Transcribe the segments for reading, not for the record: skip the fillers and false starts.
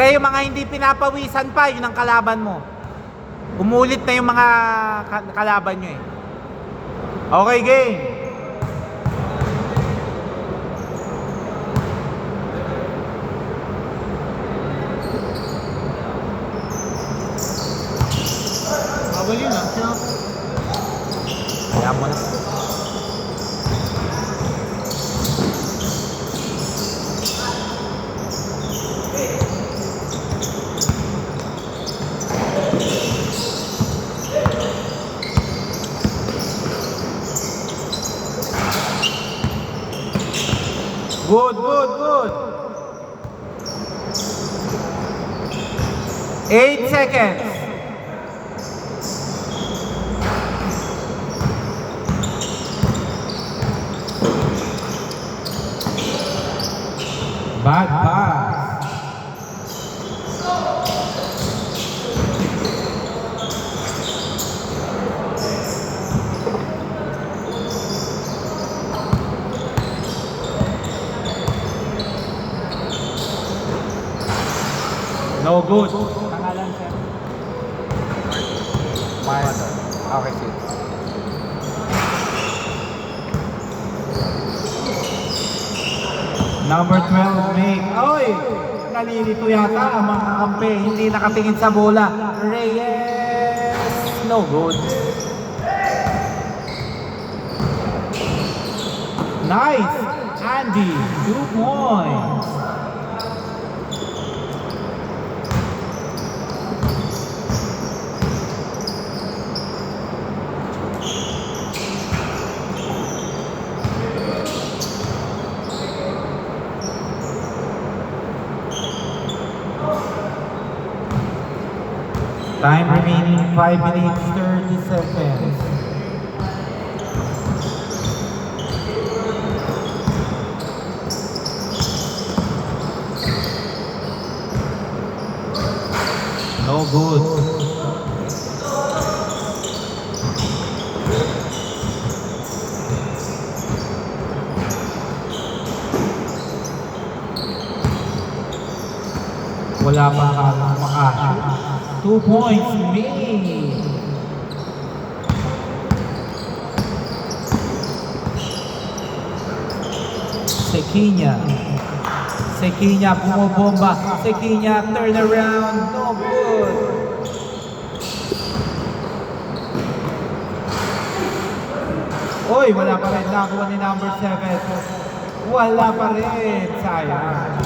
Pre, yung mga hindi pinapawisan pa, yun ang kalaban mo. Umulit na yung mga kalaban nyo eh. Okay, game. Bawal yun ah. Kaya mo na. Good, good, good. 8 seconds. Bad pass. No good. Pangalan sir. Miles. Okay, sige. Number 12, make. Oy! Nalilito yata ang mga kampe. Hindi nakatingin sa bola. Reyes. No good. Nice. Andy. 2 points. Time remaining 5 minutes 30 seconds. No good. Wala pa makashoot. 2 points, me. Sequinha bumobomba. Sequinha turn around. No good. Oy, wala pa rin. Nakuha ni number 7. Wala pa rin. Sayang.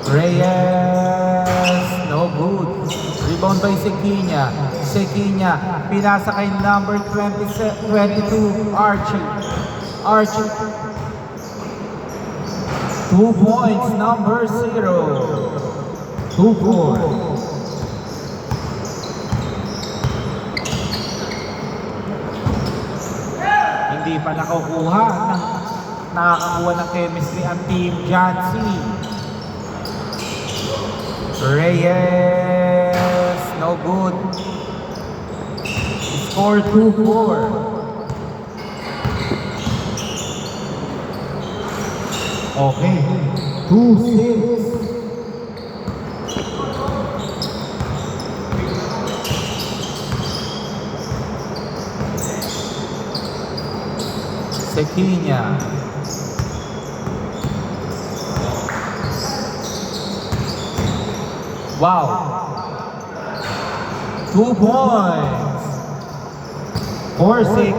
Reyes, no good. Rebound by Sequinha. Sequinha, pinasa kay number 22, Archie. Archie. 2 points, number 0. 2 points. Hindi pa nakakakuha ng chemistry ang team Jancy. Reyes, no good. Score 2-4. Okay, 2-6. Sequinha. Wow. 2 points. 4-6.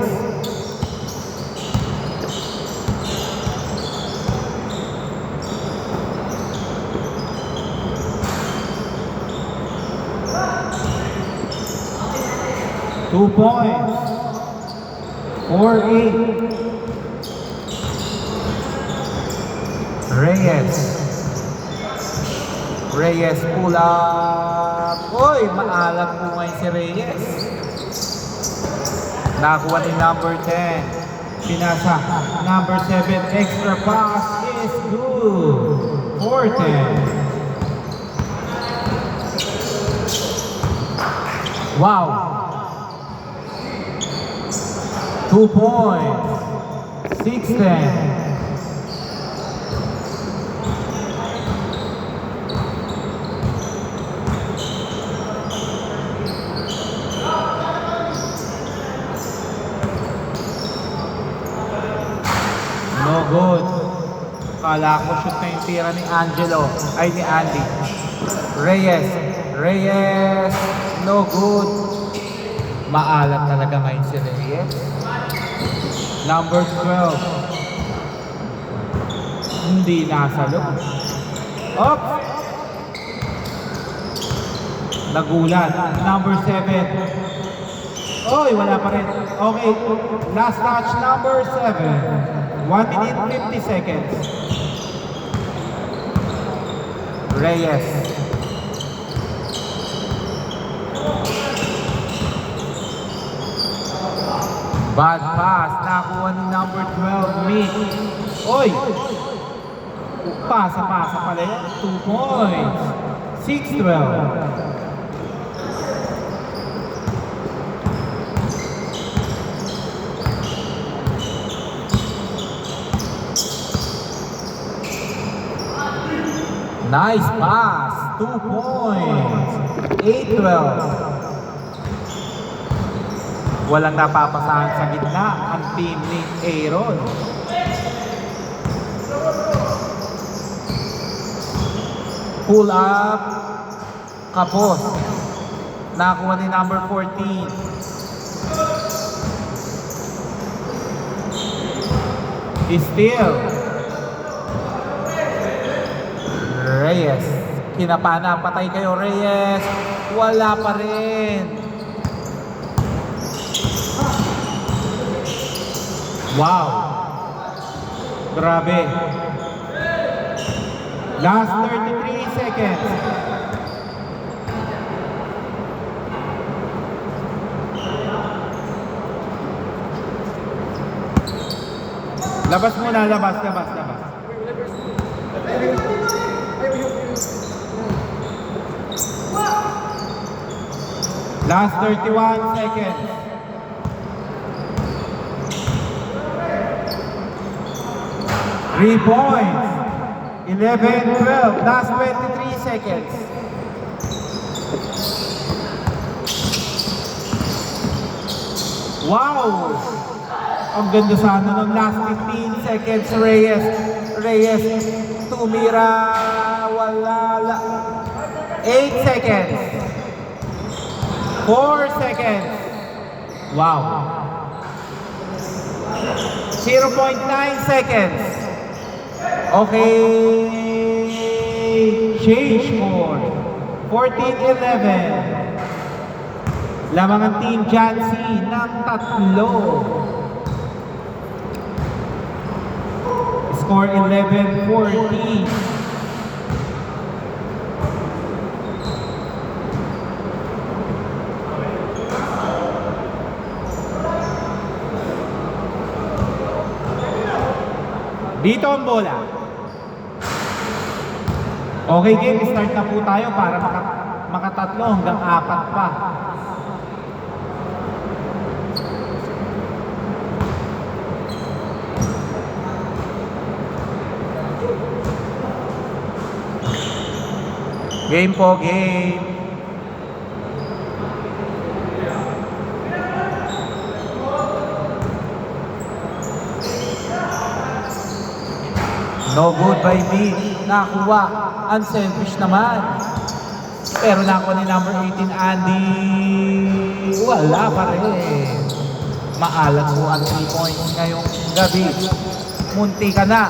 Two points. 4-8. Reyes pull up. Uy, maalat po ngayon si Reyes. Nakuha ni number 10. Pinasa. Number 7, extra pass is good. 4-10. Wow. 2 points. 6-10. Kala ko shoot na yung tira ni Angelo. Ay, ni Andy. Reyes. Reyes. No good. Maalat talaga ngayon si Reyes. Number 12. Hindi nasa loob. Up! Nagulat. Number 7. Oy, wala pa rin. Okay. Last touch, number 7. 1 minute 50 seconds. Reyes. Bad pass. Nakuha ni number 12, Mick. Oy! Pasa pala yan. 2 points. 6-12. Nice pass. 2 points. 8-12. Walang napapasahan sa gitna ang team ni Aaron. Pull up. Kapos. Nakuha ni number 14. Steal. Reyes. Kinapana. Patay kayo, Reyes. Wala pa rin. Wow. Grabe. Last 33 seconds. Labas muna, labas. Last 31 seconds. Three points. 11-12. Last 23 seconds. Wow! Ang ganda sana ng last 15 seconds. Reyes. Tumira. Wala. 8 seconds. 4 seconds. Wow. 0.9 seconds. Okay. Change score. 14-11. Lamang ang Team Jancy ng 3. Score 11-14. Dito ang bola. Okay game, start na po tayo para makatatlo hanggang 4 pa. Game po, game. No good by me. Nakuha. Unselfish naman. Pero nakuha ni number 18, Andy. Wala pa rin. Maalat po ang 3 points ngayong gabi. Munti ka na.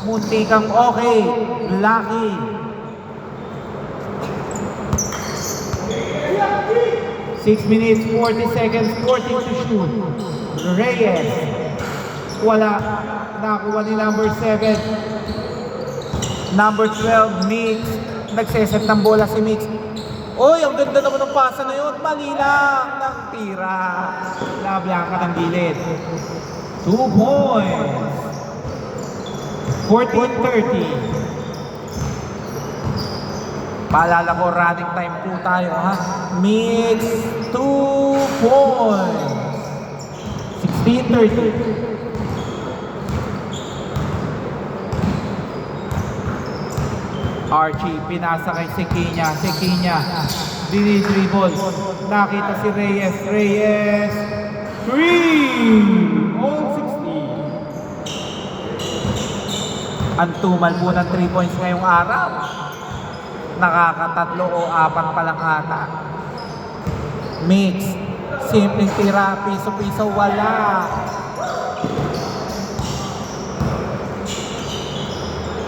Munti kang okay. Lucky. Six minutes, 40 seconds, 14 to shoot. Reyes. Wala. Nakuha ni number 7. Number 12, Mix. Nagseset ng bola si Mix. Oy, ang ganda naman ng pasa na yun. Mali lang ng tira. Nablanka ng gilid. 2 points. 14-30. Paalala ko, running time po tayo, ha? Mix, 2 points. 16-30. Archie, pinasa kay Sequinha. Dinidribble. Nakita si Reyes. 3! All 60. Ang tumal po ng 3 points ngayong araw. Nakakatatlo o apat pa lang ata. Mix. Simpleng tira. Piso-piso wala.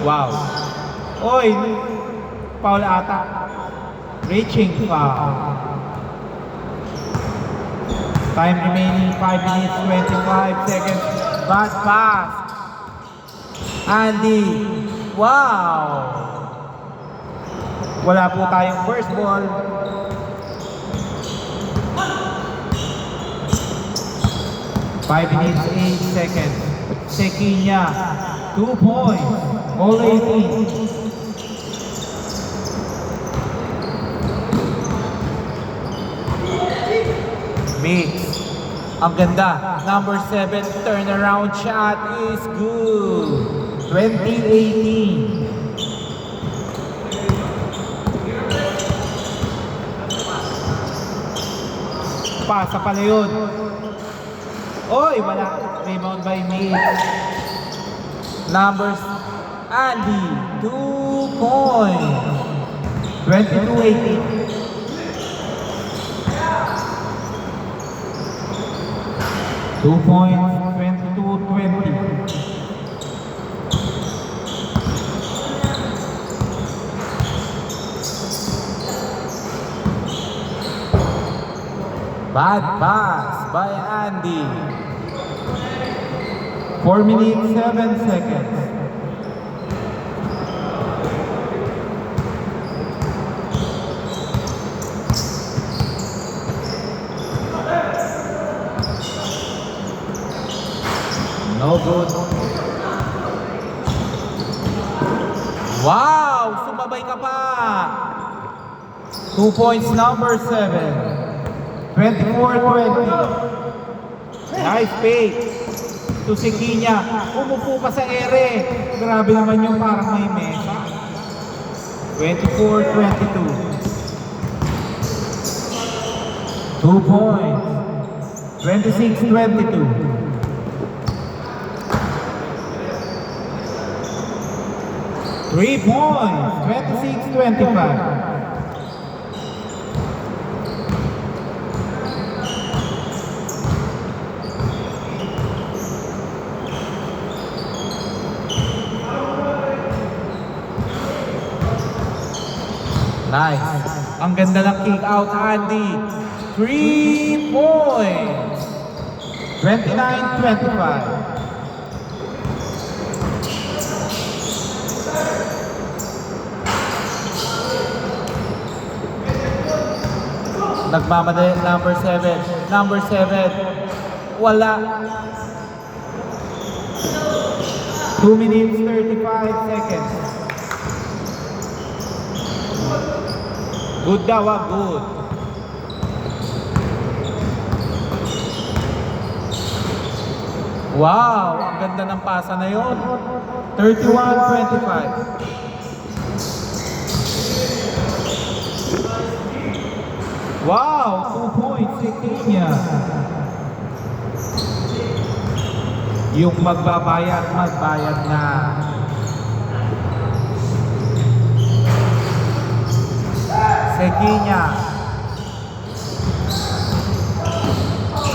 Wow. Oy, foul ata. Reaching foul. Time remaining 5 minutes 25 seconds. Bad pass. Andy. Wow. Wala po tayong first ball. Five minutes 8 seconds. Sekinya. 2 points. All 18. Mix. Ang ganda. Number 7 turnaround shot is good. 2018. Pasa pala yun. Oy, wala. Rebound by Mix. Numbers Andy. 2 points. 22-18. Two points, 22-20. Bad pass by Andy. 4 minutes, 7 seconds. No good. Wow! Sumabay ka pa! 2 points, number 7. 24-20. Nice pace. To Sekinya. Umupo pa sa ere. Grabe naman yung parang may mesa. 24-22. 2 points. 26-22. 3 points, 26-25. Nice. Ang ganda ng kick out, Andy. 3 points. 29-25. Nagmamadali, number 7. Number 7. Wala. 2 minutes, 35 seconds. Good daw, good. Wow, ang ganda ng pasa na yun. 31-25. Wow, 2 points, Sekinya. Yung magbayad na. Sekinya.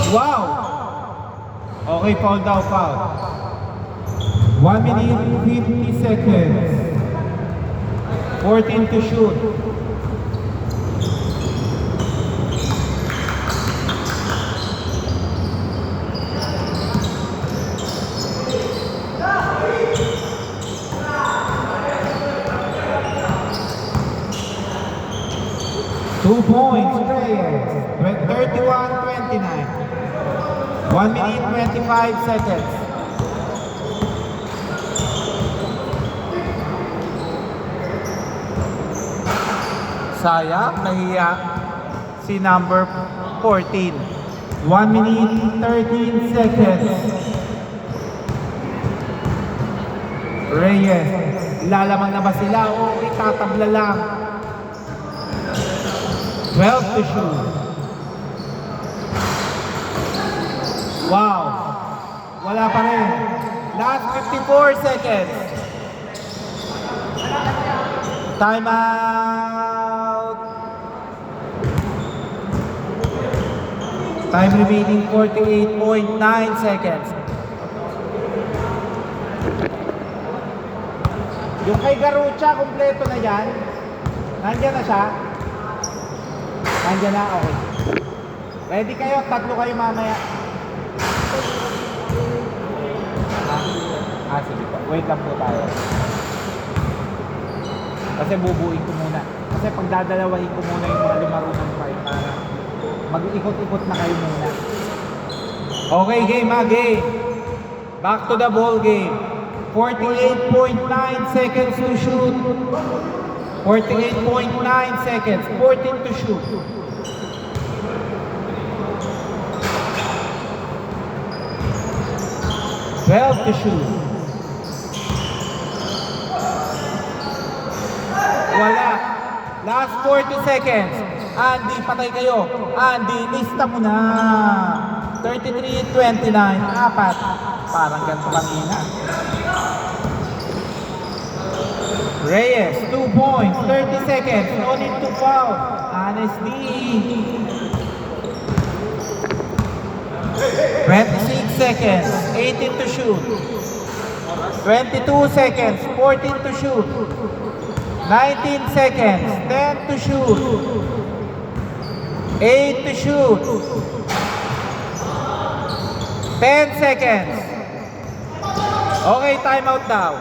Wow! Okay, foul daw, foul. 1 minute, 50 seconds. 14 to shoot. Two points, Reyes. 31-29. 1 minute, 25 seconds. Sayang, nahiya si number 14. 1 minute, 13 seconds. Reyes, lalamang na ba sila o itatabla lang? 12 to shoot. Wow. Wala pa rin. Last 54 seconds. Time out. Time remaining 48.9 seconds. Yung kay Garucha, kompleto na yan. Nandiyan na siya. Nandiyan na, okay. Ready kayo? Tatlo kayo mamaya. Sige po. Wait lang po tayo. Kasi bubuin ko muna. Kasi pag dadalawahin ko muna yung mga lumaro ng fight para mag-ikot-ikot na kayo muna. Okay, game ha, game. Back to the ball game. 48.9 seconds to shoot. 48.9 seconds. 14 to shoot. To shoot. Wala. Last 40 seconds. Andy, patay kayo. Andy, lista mo na. 33-29. Apat. Parang ganito kanina. Reyes, 2 points. 30 seconds. No need to foul. Honestly. 26 seconds, 18 to shoot. 22 seconds, 14 to shoot. 19 seconds, 10 to shoot. 8 to shoot. 10 seconds. Okay, timeout now.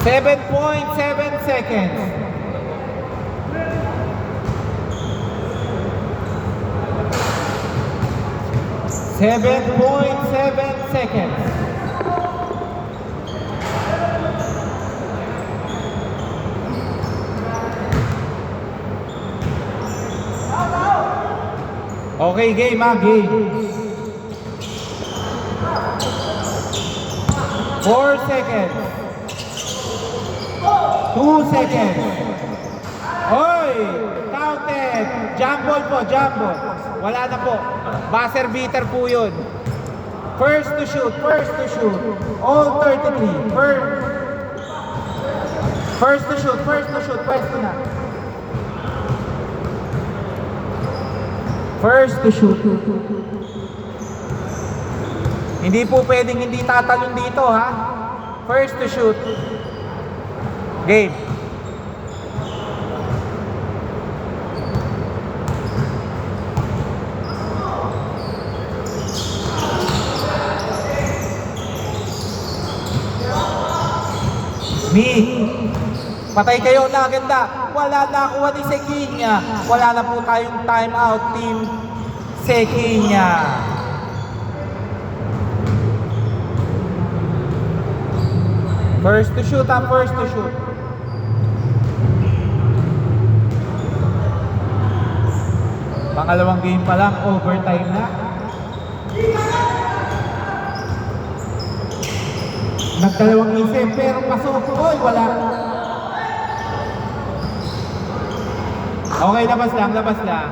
7.7 seconds. 7.7 seconds. Okay, game ha, game. 4 seconds. 2 seconds. Hoy! Counted! Jump ball po, jump ball. Wala na po. Buzzer beater po yun. First to shoot, first to shoot. All 33. First to shoot, pwesto na. First to shoot. Hindi po pwedeng hindi tatalon dito ha. First to shoot. Game. Patay kayo na ganda. Wala na kuha ni Sequinha. Wala na po tayong time out, team Sequinha. First to shoot ha, first to shoot. Pangalawang game pa lang, overtime na. Nagdalawang isip pero pasok. Oy, wala. Okay, labas lang, labas lang.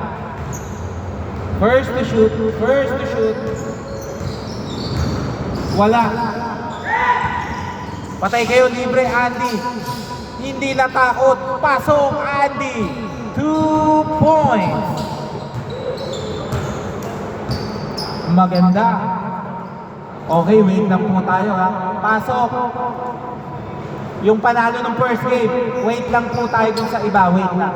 First to shoot, first to shoot. Wala. Patay kayo, libre, Andy. Hindi natakot. Pasok, Andy. 2 points. Maganda. Okay, wait lang po tayo ha. Pasok. Yung panalo ng first game, wait lang po tayo dun sa iba. Wait lang.